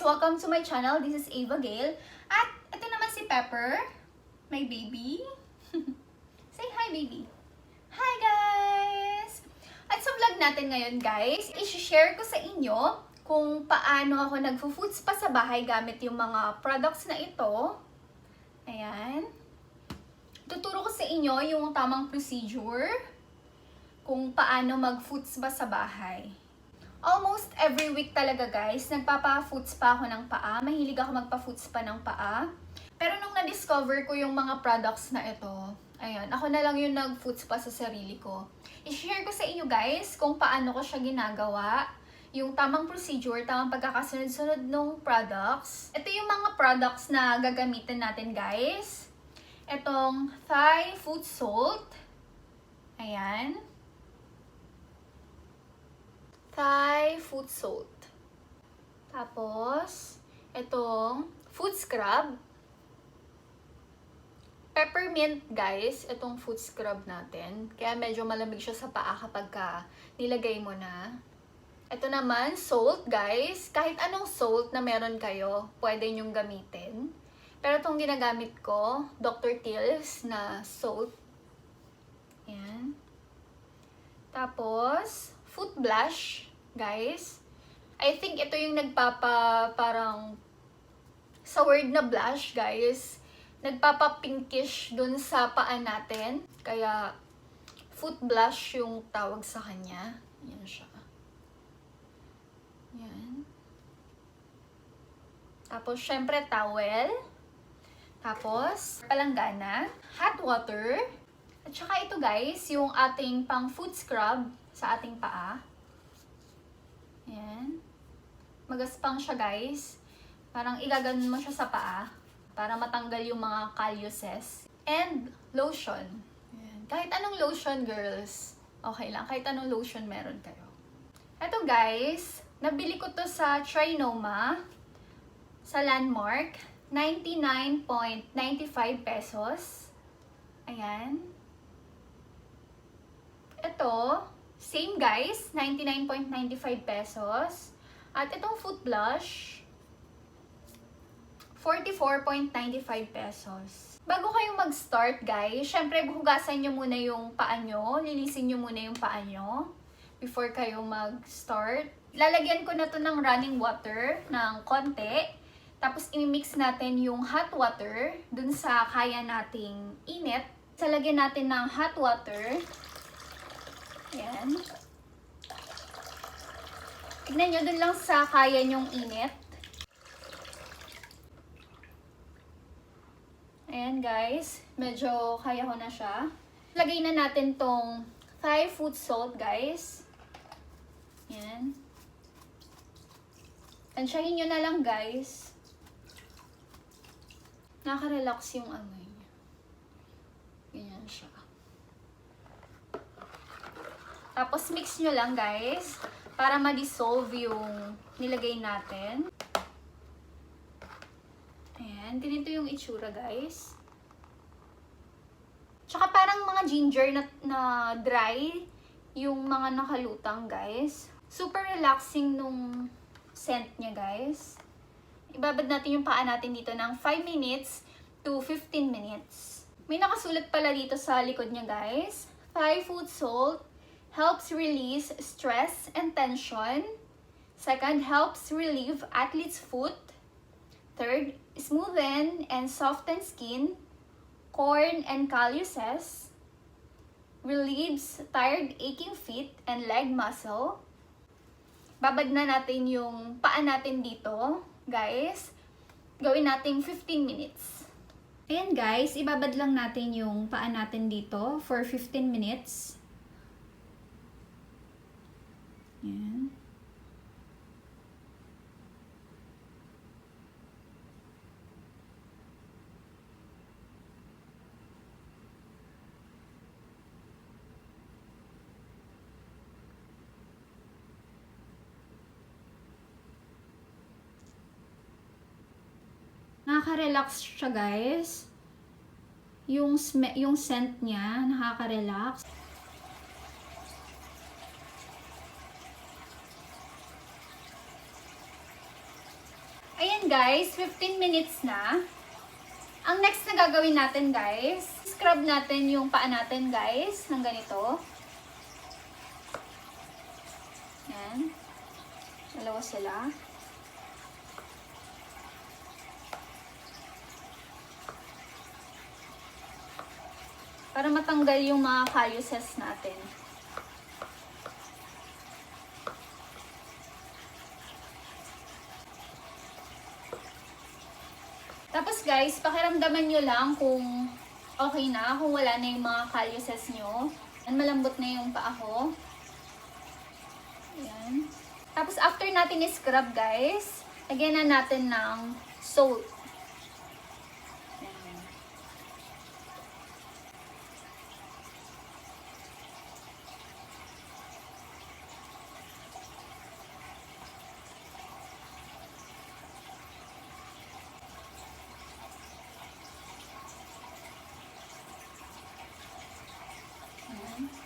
Welcome to my channel. This is Ava Gale. At ito naman si Pepper, my baby. Say hi, baby. Hi, guys! At sa vlog natin ngayon, guys, i-share ko sa inyo kung paano ako nagfo-food spa sa bahay gamit yung mga products na ito. Ayan. Tuturo ko sa inyo yung tamang procedure kung paano mag-food spa sa bahay. Almost every week talaga, guys, nagpapa-food spa ako ng paa. Mahilig ako magpa-food spa ng paa. Pero nung na-discover ko yung mga products na ito, ayan, ako na lang yung nag-food spa sa sarili ko. I-share ko sa inyo, guys, kung paano ko siya ginagawa. Yung tamang procedure, tamang pagkakasunod-sunod ng products. Ito yung mga products na gagamitin natin, guys. Itong Thai food salt. Ayan. Thai food salt. Tapos, itong food scrub. Peppermint, guys, itong food scrub natin. Kaya medyo malamig siya sa paa kapag nilagay mo na. Ito naman, salt, guys. Kahit anong salt na meron kayo, pwede nyong gamitin. Pero itong ginagamit ko, Dr. Teal's na salt. Ayan. Tapos, foot blush, guys. I think ito yung parang sa word na blush, guys. Nagpapa-pinkish dun sa paa natin. Kaya, foot blush yung tawag sa kanya. Yan siya. Yan. Tapos, syempre, towel. Tapos, palanggana. Hot water. At saka ito, guys, yung ating pang food scrub sa ating paa. Ayan. Magaspang siya, guys. Parang igaganon mo siya sa paa para matanggal yung mga calluses. And lotion. Ayan. Kahit anong lotion, girls. Okay lang. Kahit anong lotion meron kayo. Ito, guys. Nabili ko to sa Trinoma. Sa Landmark. 99.95 pesos. Ayan. Ito, same, guys, 99.95 pesos. At itong foot blush, 44.95 pesos. Bago kayo mag-start, guys, syempre hugasan nyo muna yung paa nyo, linisin nyo muna yung paa nyo before kayo mag-start. Lalagyan ko na to ng running water ng konti. Tapos i-mix natin yung hot water dun sa kaya nating init. Lagyan natin ng hot water. Yan. Tignan nyo, dun lang sa kaya nyong init. Ayan, guys. Medyo kaya ko na siya. Lagay na natin tong Thai food salt, guys. Yan. Tansyahin nyo na lang, guys. Nakaka-relax yung amoy niya. Ganyan siya. Tapos, mix nyo lang, guys, para ma-dissolve yung nilagay natin. Ayan. Ganito yung itsura, guys. Tsaka parang mga ginger na dry yung mga nakalutang, guys. Super relaxing nung scent niya, guys. Ibabad natin yung paa natin dito ng 5 minutes to 15 minutes. May nakasulat pala dito sa likod niya, guys. Thai food salt helps release stress and tension. Second, helps relieve athlete's foot. Third, smoothen and soften skin, corn and calluses. Relieves tired aching feet and leg muscle. Babad na natin yung paa natin dito, guys. Gawin natin 15 minutes. Ayan, guys, ibabad lang natin yung paa natin dito for 15 minutes. Ayan. Nakaka-relax siya, guys. Yung scent niya, nakaka-relax. Ayan guys, 15 minutes na. Ang next na gagawin natin guys, scrub natin yung paa natin guys, ng ganito. Ayan. Dalawa sila. Para matanggal yung mga calluses natin. Tapos guys, pakiramdaman nyo lang kung okay na, kung wala na yung mga calluses nyo. Malambot na yung paa ko. Ayan. Tapos after natin i-scrub guys, lagyan na natin ng salt.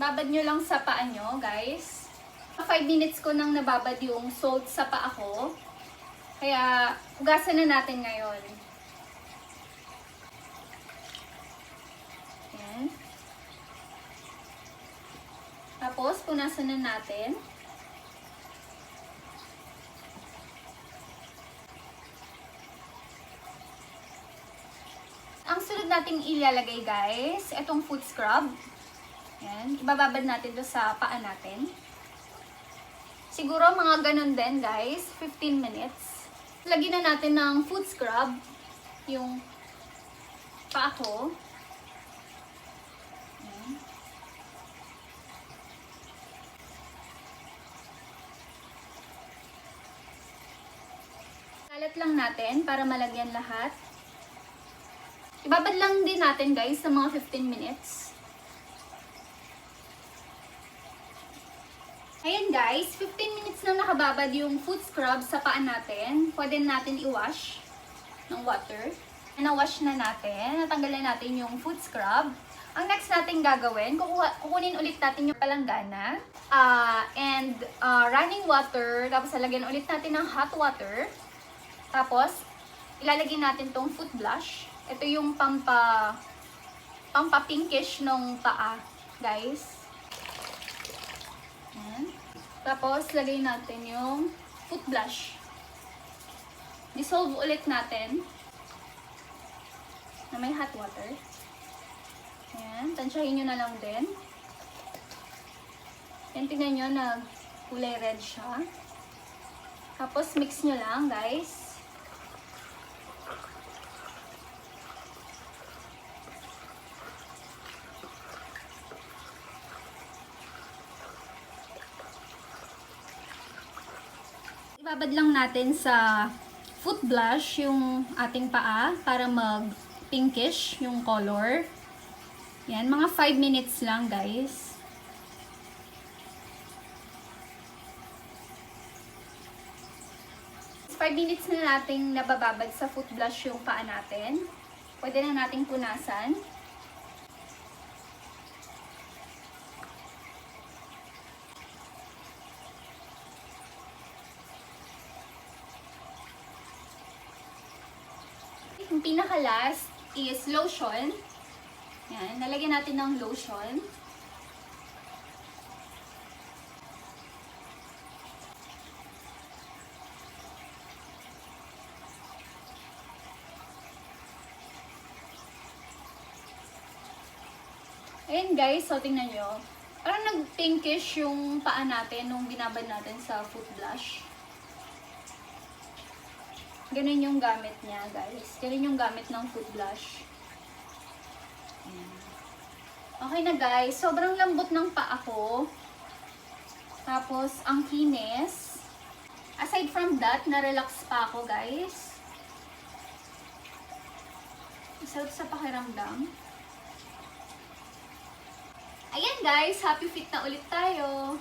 Babad nyo lang sa paa nyo, guys. 5 minutes ko nang nababad yung salt sa paa ko. Kaya, hugasan na natin ngayon. Ayan. Tapos, punasan na natin. Ang sunod nating ilalagay, guys, itong foot scrub. Yan. Ibababad natin to sa paa natin. Siguro mga ganun din guys. 15 minutes. Lagyan na natin ng foot scrub. Yung paa ko. Yan. Kalat lang natin para malagyan lahat. Ibabad lang din natin guys sa mga 15 minutes. Ayan guys, 15 minutes na nakababad yung foot scrub sa paa natin. Pwede natin i-wash ng water. Na-wash na natin. Natanggal na natin yung foot scrub. Ang next natin gagawin, kukunin ulit natin yung palanggana. Running water. Tapos lalagyan ulit natin ng hot water. Tapos, ilalagay natin tong foot blush. Ito yung pampa-pinkish nung paa, guys. Ayan. Tapos, lagay natin yung foot blush. Dissolve ulit natin na may hot water. Ayan. Tansyahin nyo na lang din. Ayan, tingnan nyo na kulay red siya. Tapos, mix nyo lang, guys. Ibabad lang natin sa foot blush yung ating paa para mag-pinkish yung color. Yan, mga 5 minutes lang guys. Five minutes na nating nabababad sa foot blush yung paa natin. Pwede na nating punasan. Yung pinaka-last is lotion. Yan, nalagyan natin ng lotion. Ayan guys, so tingnan nyo. Parang nag-pinkish yung paa natin nung binabad natin sa foot blush. Ganun yung gamit niya, guys. Ganun yung gamit ng foot blush. Ayan. Okay na, guys. Sobrang lambot ng paa ko. Tapos, ang kinis. Aside from that, na-relax pa ako, guys. Masarap sa pakiramdam. Ayan, guys. Happy fit na ulit tayo.